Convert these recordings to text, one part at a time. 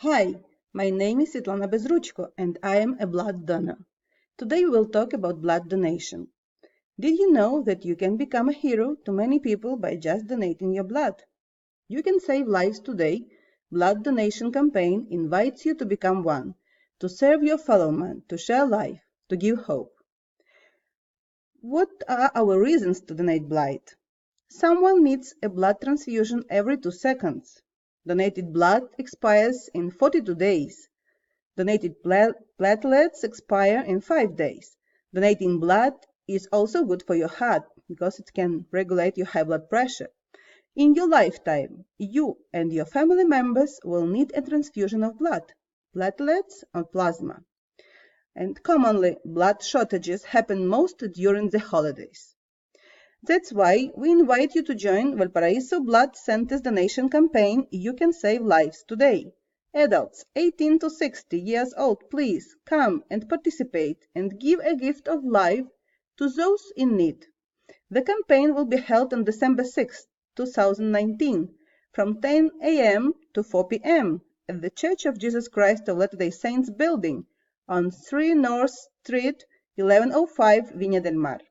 Hi, my name is Svetlana Bezruchko and I am a blood donor. Today we will talk about blood donation. Did you know that you can become a hero to many people by just donating your blood? You can save lives today. Blood donation campaign invites you to become one, to serve your fellow man, to share life, to give hope. What are our reasons to donate blood? Someone needs a blood transfusion every 2 seconds. Donated blood expires in 42 days. Donated platelets expire in 5 days. Donating blood is also good for your heart because it can regulate your high blood pressure. In your lifetime, you and your family members will need a transfusion of blood, platelets or plasma. And commonly, blood shortages happen most during the holidays. That's why we invite you to join Valparaiso Blood Center's donation campaign. You can save lives today. Adults 18 to 60 years old, please come and participate and give a gift of life to those in need. The campaign will be held on December 6, 2019, from 10 a.m. to 4 p.m. at the Church of Jesus Christ of Latter-day Saints building on 3 North Street, 1105, Viña del Mar.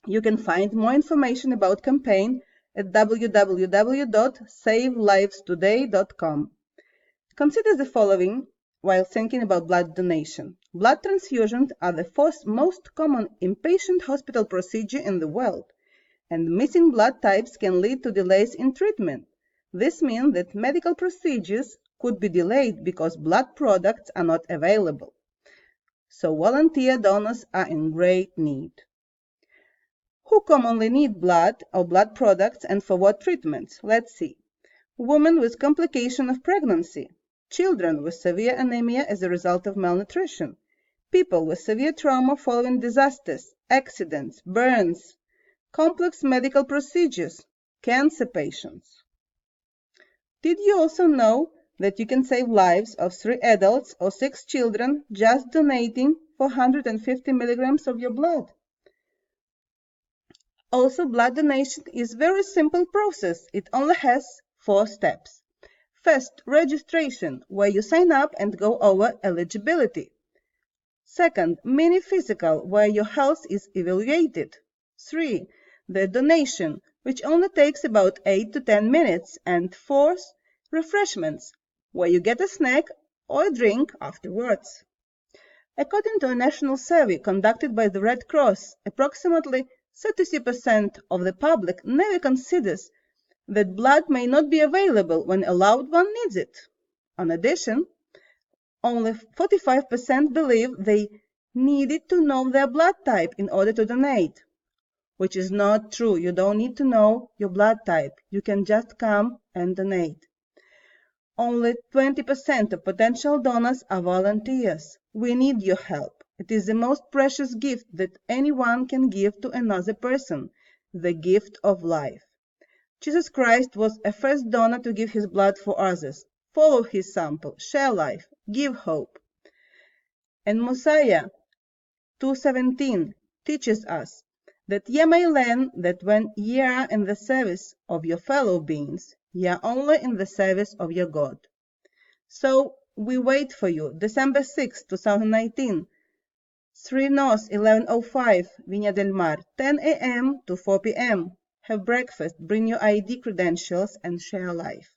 You can find more information about campaign at www.savelivetoday.com. Consider the following while thinking about blood donation. Blood transfusions are the fourth most common inpatient hospital procedure in the world, and missing blood types can lead to delays in treatment. This means that medical procedures could be delayed because blood products are not available. So volunteer donors are in great need. Who commonly need blood or blood products and for what treatments? Let's see. Women with complication of pregnancy, children with severe anemia as a result of malnutrition, people with severe trauma following disasters, accidents, burns, complex medical procedures, cancer patients. Did you also know that you can save lives of 3 adults or 6 children just donating 450 milligrams of your blood? Also, blood donation is a very simple process. It only has 4 steps. First, registration, where you sign up and go over eligibility. Second, mini physical, where your health is evaluated. 3, the donation, which only takes about 8 to 10 minutes. And fourth, refreshments, where you get a snack or a drink afterwards. According to a national survey conducted by the Red Cross, approximately 33% of the public never considers that blood may not be available when a loved one needs it. In addition, only 45% believe they needed to know their blood type in order to donate, which is not true. You don't need to know your blood type. You can just come and donate. Only 20% of potential donors are volunteers. We need your help. It is the most precious gift that anyone can give to another person, the gift of life. Jesus Christ was a first donor to give his blood for others. Follow his sample, share life, give hope. And Mosiah 2:17 teaches us that ye may learn that when ye are in the service of your fellow beings, ye are only in the service of your God. So we wait for you, December 6, 2019, 3 North, 1105, Viña del Mar, 10 a.m. to 4 p.m. Have breakfast, bring your ID credentials, and share life.